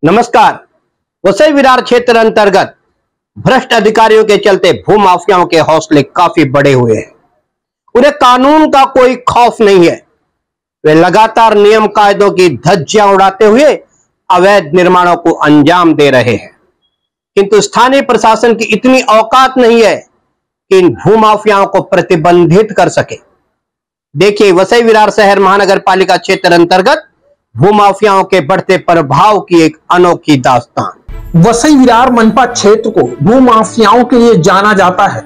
नमस्कार। वसई विरार क्षेत्र अंतर्गत भ्रष्ट अधिकारियों के चलते भूमाफियाओं के हौसले काफी बड़े हुए हैं। उन्हें कानून का कोई खौफ नहीं है। वे लगातार नियम कायदों की धज्जियां उड़ाते हुए अवैध निर्माणों को अंजाम दे रहे हैं, किंतु स्थानीय प्रशासन की इतनी औकात नहीं है कि इन भूमाफियाओं को प्रतिबंधित कर सके। देखिए वसई विरार शहर महानगर पालिका क्षेत्र अंतर्गत भूमाफियाओं के बढ़ते प्रभाव की एक अनोखी दास्तान। वसई विरार मनपा क्षेत्र को भूमाफियाओं के लिए जाना जाता है।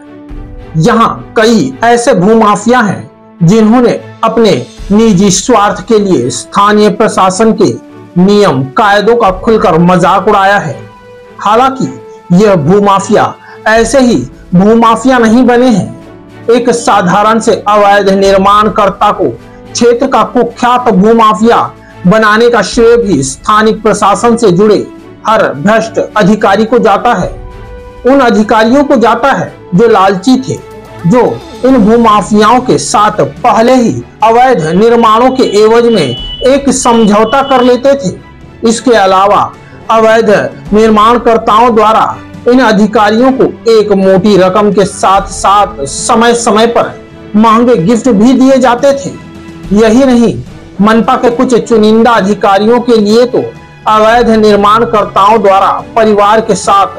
यहाँ कई ऐसे भूमाफिया हैं जिन्होंने अपने निजी स्वार्थ के लिए स्थानीय प्रशासन के नियम कायदों का खुलकर मजाक उड़ाया है। हालांकि यह भूमाफिया ऐसे ही भूमाफिया नहीं बने हैं। एक साधारण से अवैध निर्माणकर्ता को क्षेत्र का कुख्यात भूमाफिया बनाने का श्रेय भी स्थानिक प्रशासन से जुड़े हर भ्रष्ट अधिकारी को जाता है। उन अधिकारियों को जाता है जो लालची थे, जो इन भूमाफियाओं के साथ पहले ही अवैध निर्माणों के एवज में एक समझौता कर लेते थे। इसके अलावा अवैध निर्माणकर्ताओं द्वारा इन अधिकारियों को एक मोटी रकम के साथ साथ समय समय पर महंगे गिफ्ट भी दिए जाते थे। यही नहीं, मनपा के कुछ चुनिंदा अधिकारियों के लिए तो अवैध निर्माणकर्ताओं द्वारा परिवार के साथ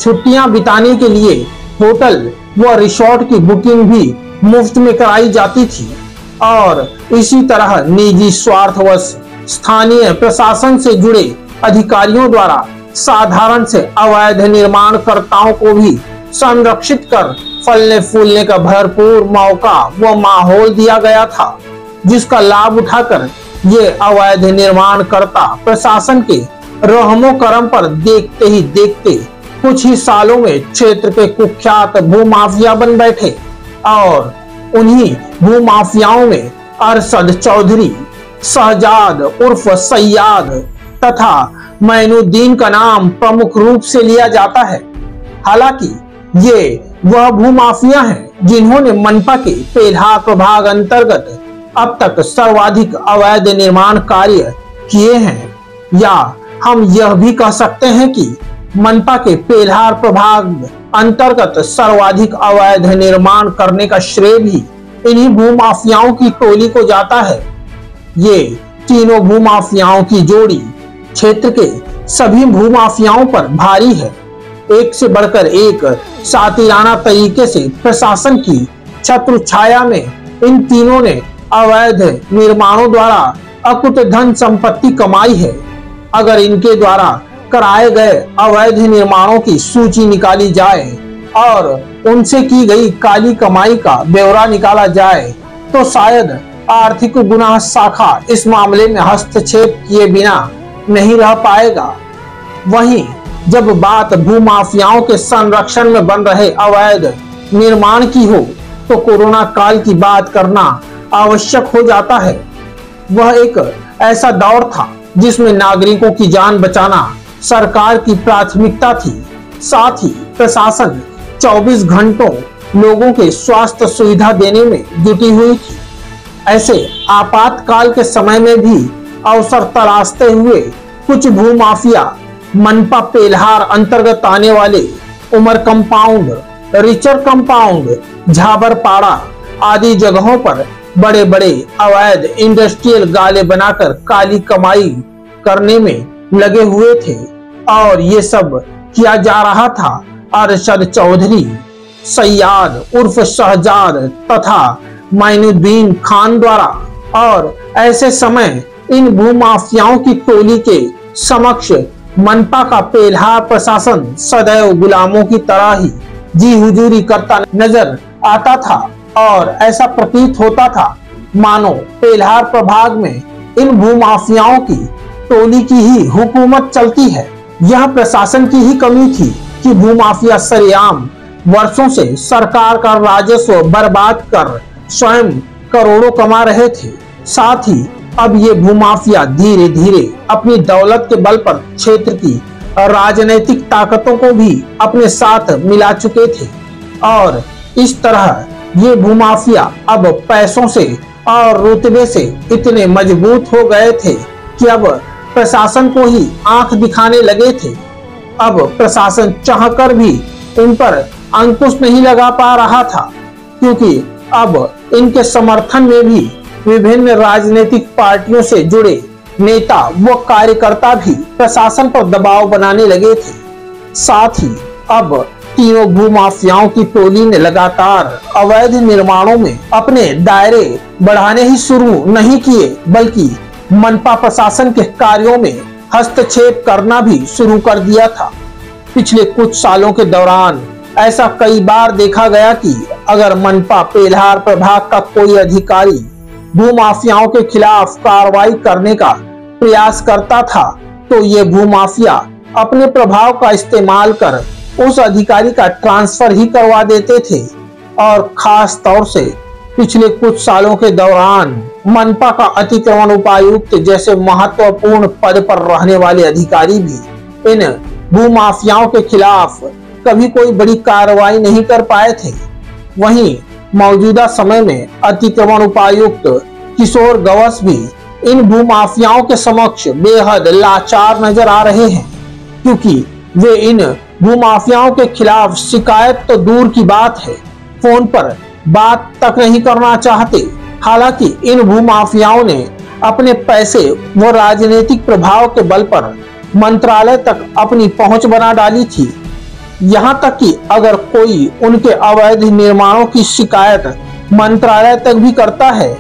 छुट्टियां बिताने के लिए होटल व रिसोर्ट की बुकिंग भी मुफ्त में कराई जाती थी। और इसी तरह निजी स्वार्थवश स्थानीय प्रशासन से जुड़े अधिकारियों द्वारा साधारण से अवैध निर्माणकर्ताओं को भी संरक्षित कर फलने फूलने का भरपूर मौका व माहौल दिया गया था, जिसका लाभ उठाकर ये अवैध निर्माणकर्ता प्रशासन के रहमो करम पर देखते ही देखते कुछ ही सालों में क्षेत्र के कुख्यात भूमाफिया बन बैठे। और उन्हीं भूमाफियाओं में अरशद चौधरी, शहजाद उर्फ सैयाद तथा मैनुद्दीन का नाम प्रमुख रूप से लिया जाता है। हालांकि ये वह भूमाफिया हैं जिन्होंने मनपा के पेल्हार प्रभाग अंतर्गत अब तक सर्वाधिक अवैध निर्माण कार्य किए हैं, या हम यह भी कह सकते हैं कि मनपा के पेल्हार प्रभाग अंतर्गत सर्वाधिक अवैध निर्माण करने का श्रेय भी इन्हीं भूमाफियाओं की टोली को जाता है। ये तीनों भूमाफियाओं की जोड़ी क्षेत्र के सभी भूमाफियाओं पर भारी है। एक से बढ़कर एक सातिराना तरीके से प्रशासन की छत्र छाया में इन तीनों ने अवैध निर्माणों द्वारा अकुत धन संपत्ति कमाई है। अगर इनके द्वारा कराए गए अवैध निर्माणों की सूची निकाली जाए और उनसे की गई काली कमाई का ब्यौरा निकाला जाए तो शायद आर्थिक गुनाह शाखा इस मामले में हस्तक्षेप किए बिना नहीं रह पाएगा। वहीं जब बात भूमाफियाओं के संरक्षण में बन रहे अवैध निर्माण की हो तो कोरोना काल की बात करना आवश्यक हो जाता है। वह एक ऐसा दौर था जिसमें नागरिकों की जान बचाना सरकार की प्राथमिकता थी। साथ ही प्रशासन 24 घंटों लोगों के स्वास्थ्य सुविधा देने में जुटी हुई थी। ऐसे आपातकाल के समय में भी अवसर तलाशते हुए कुछ भूमाफिया मनपा पेल्हार अंतर्गत आने वाले उमर कंपाउंड, रिचर कंपाउंड, झाबरपाड़ा आदि जगहों पर बड़े बड़े अवैध इंडस्ट्रियल गाले बनाकर काली कमाई करने में लगे हुए थे। और ये सब किया जा रहा था अरशद चौधरी, सैयाद उर्फ शहजाद तथा मैनुद्दीन खान द्वारा। और ऐसे समय इन भूमाफियाओं की टोली के समक्ष मनपा का पेल्हार प्रशासन सदैव गुलामों की तरह ही जी हुजूरी करता नजर आता था। और ऐसा प्रतीत होता था मानो पेल्हार प्रभाग में इन भूमाफियाओं की टोली की ही हुकूमत चलती है। यह प्रशासन की ही कमी थी कि भूमाफिया सरेआम वर्षों से सरकार का राजस्व बर्बाद कर स्वयं करोड़ों कमा रहे थे। साथ ही अब ये भूमाफिया धीरे धीरे अपनी दौलत के बल पर क्षेत्र की राजनीतिक ताकतों को भी अपने साथ मिला चुके थे। और इस तरह ये भूमाफिया अब पैसों से और रुतबे से इतने मजबूत हो गए थे कि अब प्रशासन को ही आंख दिखाने लगे थे। अब प्रशासन चाहकर भी इन पर अंकुश नहीं लगा पा रहा था, क्योंकि अब इनके समर्थन में भी विभिन्न राजनीतिक पार्टियों से जुड़े नेता व कार्यकर्ता भी प्रशासन पर दबाव बनाने लगे थे। साथ ही अब तीनों भूमाफियाओं की टोली ने लगातार अवैध निर्माणों में अपने दायरे बढ़ाने ही शुरू नहीं किए, बल्कि मनपा प्रशासन के कार्यों में हस्तक्षेप करना भी शुरू कर दिया था। पिछले कुछ सालों के दौरान ऐसा कई बार देखा गया कि अगर मनपा पेल्हार प्रभाग का कोई अधिकारी भूमाफियाओं के खिलाफ कार्रवाई करने का प्रयास करता था, तो ये भूमाफिया अपने प्रभाव का इस्तेमाल कर उस अधिकारी का ट्रांसफर ही करवा देते थे। और खास तौर से पिछले कुछ सालों के दौरान मनपा का अतिक्रमण उपायुक्त जैसे महत्वपूर्ण पद पर रहने वाले अधिकारी भी इन भूमाफियाओं के खिलाफ कभी कोई बड़ी कार्रवाई नहीं कर पाए थे। वहीं मौजूदा समय में अतिक्रमण उपायुक्त किशोर गवस भी इन भूमाफियाओं के समक्ष बेहद लाचार नजर आ रहे हैं, क्योंकि वे इन भूमाफियाओं के खिलाफ शिकायत तो दूर की बात है, फोन पर बात तक नहीं करना चाहते। हालांकि इन भूमाफियाओं ने अपने पैसे व राजनीतिक प्रभाव के बल पर मंत्रालय तक अपनी पहुंच बना डाली थी। यहाँ तक कि अगर कोई उनके अवैध निर्माणों की शिकायत मंत्रालय तक भी करता है,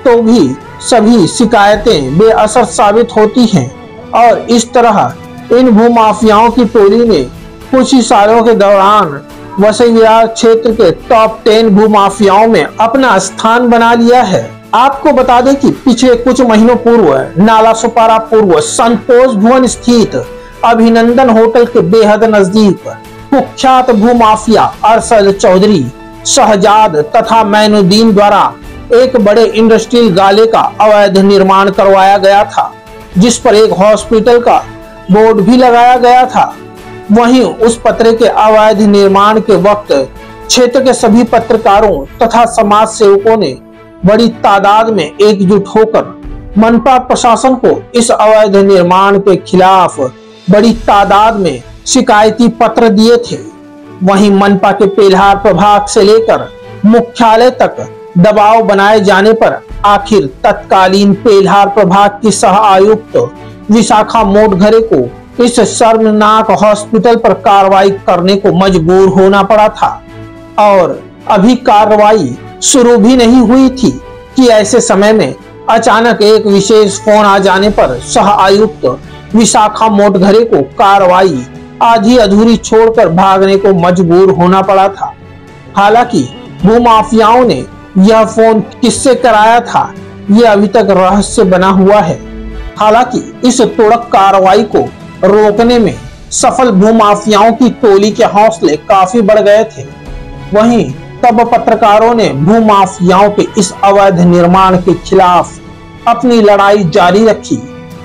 तो भी सभी शिकायतें बेअसर साबित होती हैं। और इस तरह इन भूमाफियाओं की टोली ने कुछ ही सालों के दौरान वसई विरार क्षेत्र के टॉप 10 भूमाफियाओं में अपना स्थान बना लिया है। आपको बता दें कि पिछले कुछ महीनों पूर्व नालासोपारा पूर्व संतोष भवन स्थित अभिनंदन होटल के बेहद नजदीक कुख्यात भूमाफिया अरशद चौधरी, शहजाद तथा मैनुद्दीन द्वारा एक बड़े इंडस्ट्रियल गाले का अवैध निर्माण करवाया गया था, जिस पर एक हॉस्पिटल का बोर्ड भी लगाया गया था। वहीं उस पत्र के अवैध निर्माण के वक्त क्षेत्र के सभी पत्रकारों तथा समाज सेवकों ने बड़ी तादाद में एकजुट होकर मनपा प्रशासन को इस अवैध निर्माण के खिलाफ बड़ी तादाद में शिकायती पत्र दिए थे। वहीं मनपा के पेल्हार प्रभाग से लेकर मुख्यालय तक दबाव बनाए जाने पर आखिर तत्कालीन पेल्हार प्रभाग की सह आयुक्त विशाखा मोटघरे को इस शर्मनाक हॉस्पिटल पर कार्रवाई करने को मजबूर होना पड़ा था। और अभी कार्रवाई शुरू भी नहीं हुई थी कि ऐसे समय में अचानक एक विशेष फोन आ जाने पर सह आयुक्त विशाखा मोटघरे को कार्रवाई आधी अधूरी छोड़कर भागने को मजबूर होना पड़ा था। हालांकि भूमाफियाओं ने यह फोन किससे कराया था, यह अभी तक रहस्य बना हुआ है। हालांकि इस तोड़क कार्रवाई को रोकने में सफल भूमाफियाओं की टोली के हौसले काफी बढ़ गए थे। वहीं तब पत्रकारों ने भूमाफियाओं के इस अवैध निर्माण के खिलाफ अपनी लड़ाई जारी रखी,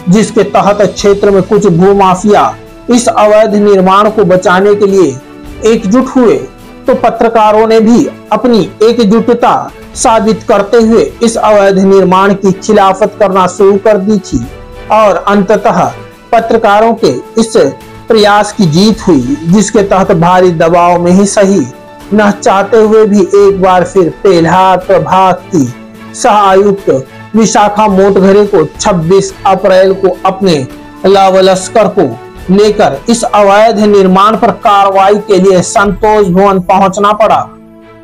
जिसके तहत क्षेत्र में कुछ भूमाफिया इस अवैध निर्माण को बचाने के लिए एकजुट हुए, तो पत्रकारों ने भी अपनी एकजुटता साबित करते हुए इस अवैध निर्माण की खिलाफत करना शुरू कर दी थी। और अंततः पत्रकारों के इस प्रयास की जीत हुई, जिसके तहत भारी दबाव में ही सही न चाहते हुए भी एक बार फिर पेल्हार प्रभाग की सह आयुक्त विशाखा मोटघरे को 26 अप्रैल को अपने लश्कर को लेकर इस अवैध निर्माण पर कार्रवाई के लिए संतोष भवन पहुंचना पड़ा।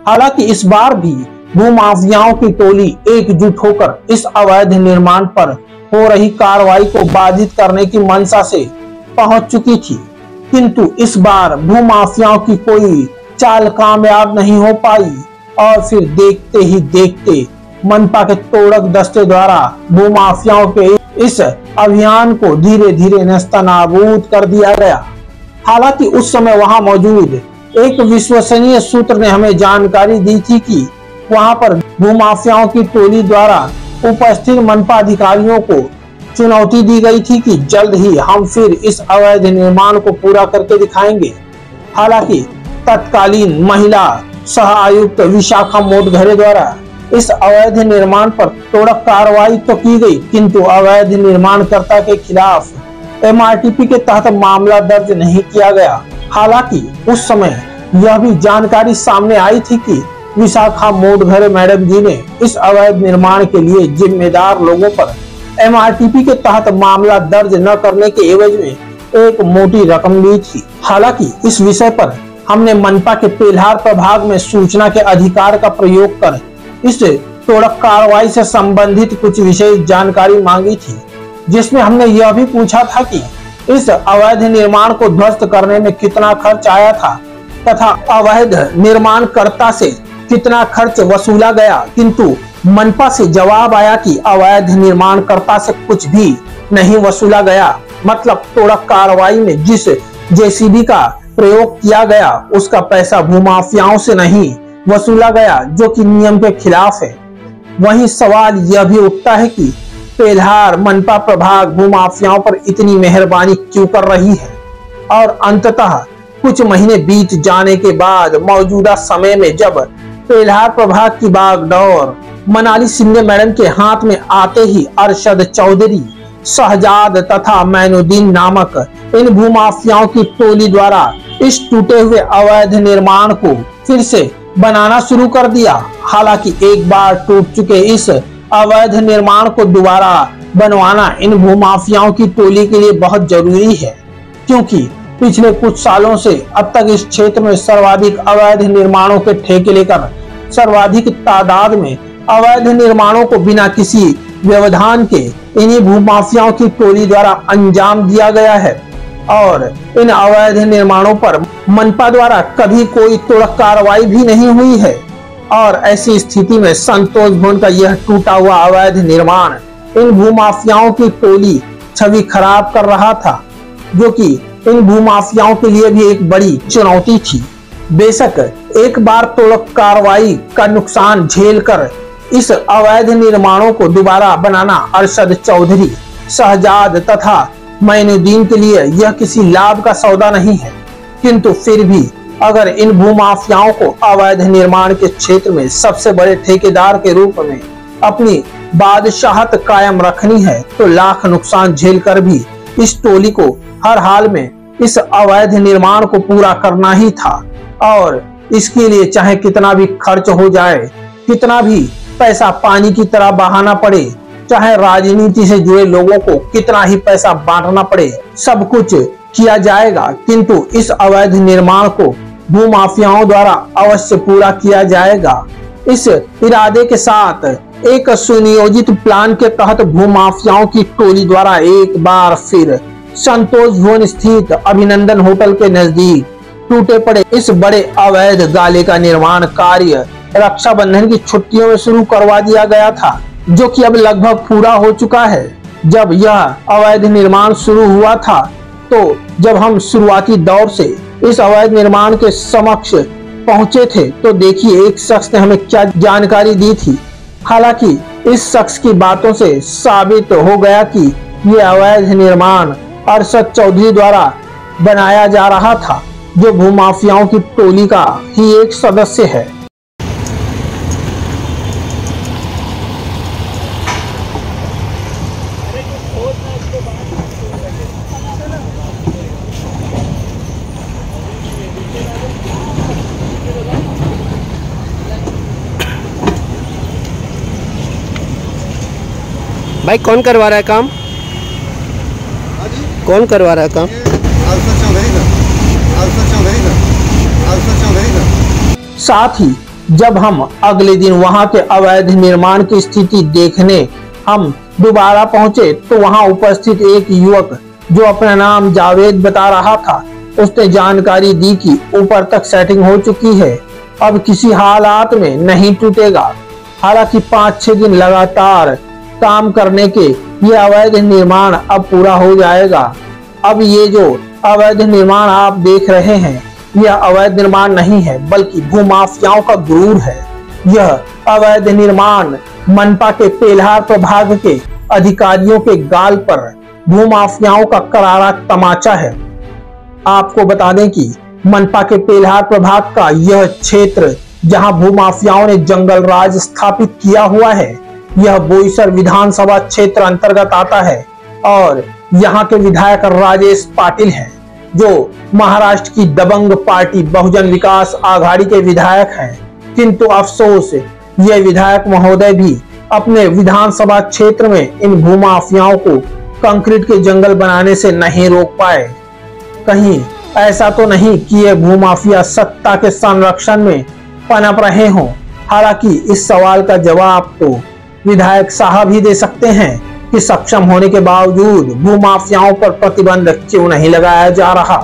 हालांकि इस बार भी भूमाफियाओं की टोली एकजुट होकर इस अवैध निर्माण पर हो रही कार्रवाई को बाधित करने की मंशा से पहुंच चुकी थी, किंतु इस बार भूमाफियाओं की कोई चाल कामयाब नहीं हो पाई। और फिर देखते ही देखते मनपा के तोड़क दस्ते द्वारा भूमाफियाओं के इस अभियान को धीरे धीरे नेस्तनाबूद कर दिया गया। हालांकि उस समय वहां मौजूद एक विश्वसनीय सूत्र ने हमें जानकारी दी थी कि वहां पर भूमाफियाओं की टोली द्वारा उपस्थित मनपा अधिकारियों को चुनौती दी गई थी कि जल्द ही हम फिर इस अवैध निर्माण को पूरा करके दिखाएंगे। हालांकि तत्कालीन महिला सह आयुक्त विशाखा मोटघरे द्वारा इस अवैध निर्माण पर त्वरित कार्रवाई तो की गई, किंतु अवैध निर्माणकर्ता के खिलाफ एमआरटीपी के तहत मामला दर्ज नहीं किया गया। हालांकि उस समय यह भी जानकारी सामने आई थी कि विशाखा मोटघरे मैडम जी ने इस अवैध निर्माण के लिए जिम्मेदार लोगों पर एमआरटीपी के तहत मामला दर्ज न करने के एवज में एक मोटी रकम ली थी। हालांकि इस विषय पर हमने मनपा के पेल्हार प्रभाग में सूचना के अधिकार का प्रयोग कर इस त्वरित कार्रवाई से संबंधित कुछ विशेष जानकारी मांगी थी, जिसमें हमने यह भी पूछा था कि इस अवैध निर्माण को ध्वस्त करने में कितना खर्च आया था तथा अवैध निर्माणकर्ता से कितना खर्च वसूला गया, किंतु मनपा से जवाब आया कि अवैध निर्माणकर्ता से कुछ भी नहीं वसूला गया। मतलब त्वरित कार्रवाई में जिस जेसीबी का प्रयोग किया गया उसका पैसा भूमाफियाओं से नहीं वसूला गया, जो कि नियम के खिलाफ है। वहीं सवाल यह भी उठता है कि पेल्हार मनपा प्रभाग भूमाफियाओं पर इतनी मेहरबानी क्यों कर रही है, और अंततः कुछ महीने बीत जाने के बाद मौजूदा समय में जब पेल्हार प्रभाग की बागडोर मनाली सिंधे मैडम के हाथ में आते ही अरशद चौधरी, शहजाद तथा मैनुद्दीन नामक इन भूमाफियाओं की टोली द्वारा इस टूटे हुए अवैध निर्माण को फिर से बनाना शुरू कर दिया। हालांकि एक बार टूट चुके इस अवैध निर्माण को दोबारा बनवाना इन भूमाफियाओं की टोली के लिए बहुत जरूरी है, क्योंकि पिछले कुछ सालों से अब तक इस क्षेत्र में सर्वाधिक अवैध निर्माणों के ठेके लेकर सर्वाधिक तादाद में अवैध निर्माणों को बिना किसी व्यवधान के इन्हीं भूमाफियाओं की टोली द्वारा अंजाम दिया गया है, और इन अवैध निर्माणों पर मनपा द्वारा कभी कोई त्वरित कार्रवाई भी नहीं हुई है। और ऐसी स्थिति में संतोष भवन का यह टूटा हुआ अवैध निर्माण इन भूमाफियाओं की टोली छवि खराब कर रहा था, जो कि इन भूमाफियाओं के लिए भी एक बड़ी चुनौती थी। बेशक एक बार त्वरित कार्रवाई का नुकसान झेल कर इस अवैध निर्माणों को दोबारा बनाना अरशद चौधरी, शहजाद तथा मैनुद्दीन के लिए यह किसी लाभ का सौदा नहीं है, किंतु फिर भी अगर इन भूमाफियाओं को अवैध निर्माण के क्षेत्र में सबसे बड़े ठेकेदार के रूप में अपनी बादशाहत कायम रखनी है तो लाख नुकसान झेलकर भी इस टोली को हर हाल में इस अवैध निर्माण को पूरा करना ही था, और इसके लिए चाहे कितना भी खर्च हो जाए, कितना भी पैसा पानी की तरह बहाना पड़े, चाहे राजनीति से जुड़े लोगों को कितना ही पैसा बांटना पड़े, सब कुछ किया जाएगा, किंतु इस अवैध निर्माण को भूमाफियाओं द्वारा अवश्य पूरा किया जाएगा। इस इरादे के साथ एक सुनियोजित प्लान के तहत भूमाफियाओं की टोली द्वारा एक बार फिर संतोष भवन स्थित अभिनंदन होटल के नजदीक टूटे पड़े इस बड़े अवैध गाले का निर्माण कार्य रक्षाबंधन की छुट्टियों में शुरू करवा दिया गया था, जो कि अब लगभग पूरा हो चुका है। जब यह अवैध निर्माण शुरू हुआ था तो जब हम शुरुआती दौर से इस अवैध निर्माण के समक्ष पहुंचे थे तो देखिए एक शख्स ने हमें क्या जानकारी दी थी। हालांकि इस शख्स की बातों से साबित हो गया कि यह अवैध निर्माण अरशद चौधरी द्वारा बनाया जा रहा था, जो भूमाफियाओं की टोली का ही एक सदस्य है। भाई कौन करवा रहा है काम? कौन करवा रहा है काम? साथ ही जब हम अगले दिन वहां के अवैध निर्माण की स्थिति देखने हम दोबारा पहुंचे तो वहां उपस्थित एक युवक जो अपना नाम जावेद बता रहा था, उसने जानकारी दी कि ऊपर तक सेटिंग हो चुकी है, अब किसी हालात में नहीं टूटेगा। हालांकि 5-6 दिन लगातार काम करने के ये अवैध निर्माण अब पूरा हो जाएगा। अब ये जो अवैध निर्माण आप देख रहे हैं यह अवैध निर्माण नहीं है बल्कि भूमाफियाओं का गुरूर है। यह अवैध निर्माण मनपा के पेल्हार प्रभाग के अधिकारियों के गाल पर भूमाफियाओं का करारा तमाचा है। आपको बता दें कि मनपा के पेल्हार प्रभाग का यह क्षेत्र जहां भूमाफियाओं ने जंगल राज स्थापित किया हुआ है। यह बोईसर विधानसभा क्षेत्र अंतर्गत आता है और यहाँ के विधायक राजेश पाटिल हैं, जो महाराष्ट्र की दबंग पार्टी बहुजन विकास आघाड़ी के विधायक हैं। किंतु अफसोस, ये विधायक महोदय भी अपने विधानसभा क्षेत्र में इन भूमाफियाओं को कंक्रीट के जंगल बनाने से नहीं रोक पाए। कहीं ऐसा तो नहीं कि ये भूमाफिया सत्ता के संरक्षण में पनप रहे हों। हालांकि इस सवाल का जवाब तो विधायक साहब ही दे सकते हैं कि सक्षम होने के बावजूद भूमाफियाओं पर प्रतिबंध क्यों नहीं लगाया जा रहा।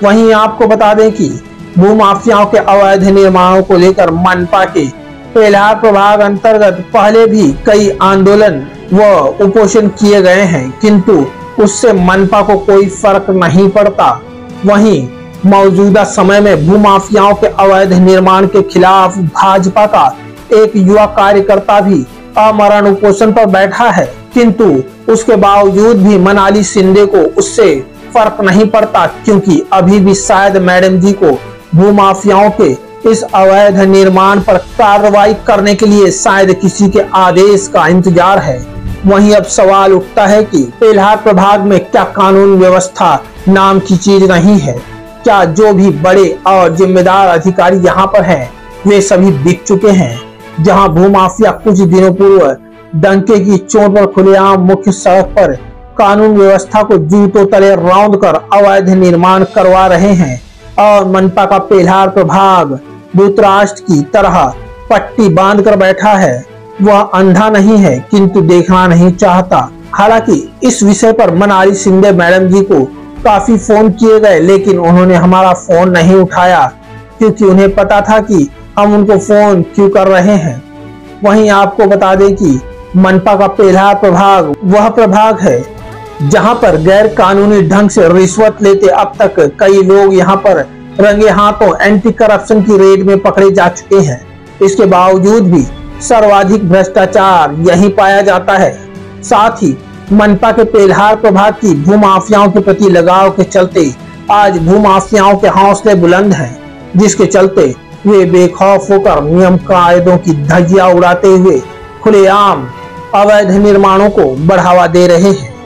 वहीं आपको बता दें कि भूमाफियाओं के अवैध निर्माणों को लेकर मनपा के पेल्हार प्रभाग अंतर्गत पहले भी कई आंदोलन व उपोषण किए गए हैं, किंतु उससे मनपा को कोई फर्क नहीं पड़ता। वहीं मौजूदा समय में भूमाफियाओं के अवैध निर्माण के खिलाफ भाजपा का एक युवा कार्यकर्ता भी अमरण उपोषण पर बैठा है, किंतु उसके बावजूद भी मनाली शिंदे को उससे फर्क नहीं पड़ता, क्योंकि अभी भी शायद मैडम जी को भूमाफियाओं के इस अवैध निर्माण पर कार्रवाई करने के लिए शायद किसी के आदेश का इंतजार है। वहीं अब सवाल उठता है कि पेल्हार प्रभाग में क्या कानून व्यवस्था नाम की चीज नहीं है? क्या जो भी बड़े और जिम्मेदार अधिकारी यहाँ पर हैं, वे सभी बिक चुके हैं? जहां भूमाफिया कुछ दिनों पूर्व डंके की चोट पर खुलेआम मुख्य सड़क पर कानून व्यवस्था को जूतों तले रौंद कर अवैध निर्माण करवा रहे हैं, और मनपा का पेल्हार प्रभाग धृतराष्ट्र की तरह पट्टी बांध कर बैठा है। वह अंधा नहीं है, किंतु देखना नहीं चाहता। हालांकि इस विषय पर मनाली शिंदे मैडम जी को काफी फोन किए गए, लेकिन उन्होंने हमारा फोन नहीं उठाया, क्योंकि उन्हें पता था कि हम उनको फोन क्यों कर रहे हैं। वहीं आपको बता दें कि मनपा का पेल्हार प्रभाग वह प्रभाग है जहां पर गैर कानूनी ढंग से रिश्वत लेते अब तक कई लोग यहां पर रंगे हाथों एंटी करप्शन की रेड में पकड़े जा चुके हैं। इसके बावजूद भी सर्वाधिक भ्रष्टाचार यहीं पाया जाता है। साथ ही मनपा के पेल्हार प्रभाग की भूमाफियाओं के प्रति लगाव के चलते आज भूमाफियाओं के हौसले बुलंद हैं, जिसके चलते वे बेखौफ होकर नियम कायदों की धज्जियां उड़ाते हुए खुलेआम अवैध निर्माणों को बढ़ावा दे रहे हैं।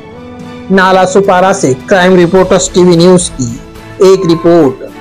नाला सुपारा से क्राइम रिपोर्टर्स टीवी न्यूज की एक रिपोर्ट।